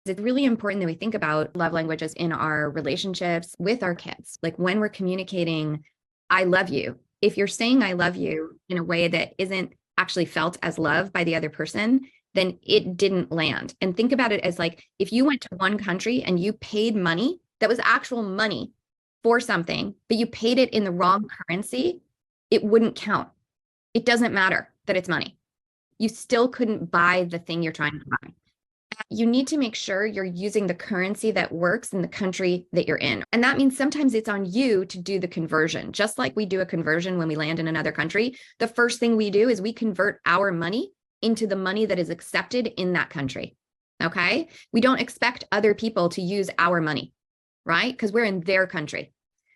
It's really important that we think about love languages in our relationships with our kids. Like when we're communicating, I love you. If you're saying I love you in a way that isn't actually felt as love by the other person, then it didn't land. And think about it as like if you went to one country and you paid money that was actual money for something, but you paid it in the wrong currency, it wouldn't count. It doesn't matter that it's money. You still couldn't buy the thing you're trying to buy. You need to make sure you're using the currency that works in the country that you're in. And that means sometimes it's on you to do the conversion. Just like we do a conversion when we land in another country, the first thing we do is we convert our money into the money that is accepted in that country. Okay? We don't expect other people to use our money, right? Because we're in their country.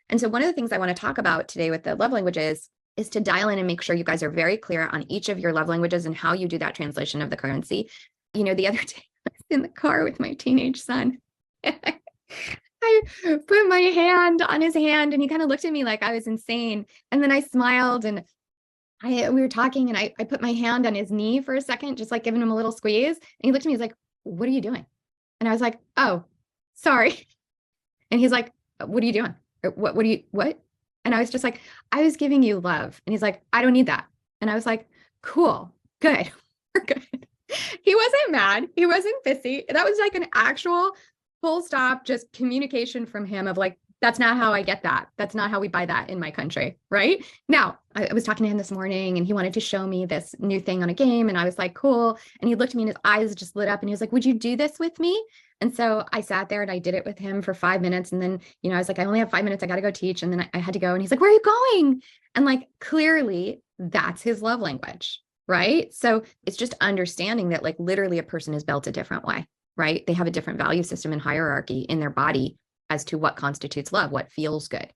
And so one of the things I want to talk about today with the love languages is to dial in and make sure you guys are very clear on each of your love languages and how you do that translation of the currency. You know, the other day I was in the car with my teenage son. I put my hand on his hand and he kind of looked at me like I was insane. And then I smiled and we were talking and I put my hand on his knee for a second, just like giving him a little squeeze. And he looked at me, he's like, what are you doing? And I was like, oh, sorry. And he's like, what are you doing? What? And I was just like, I was giving you love. And he's like, I don't need that. And I was like, cool, good, we're good. He wasn't mad. He wasn't pissy. That was like an actual full stop, just communication from him of like, that's not how I get that. That's not how we buy that in my country. Right now, I was talking to him this morning and he wanted to show me this new thing on a game. And I was like, cool. And he looked at me and his eyes just lit up and he was like, would you do this with me? And so I sat there and I did it with him for 5 minutes. And then, I was like, I only have 5 minutes. I got to go teach. And then I had to go. And he's like, where are you going? And like, clearly that's his love language. Right. So it's just understanding that like literally a person is built a different way. Right. They have a different value system and hierarchy in their body as to what constitutes love, what feels good.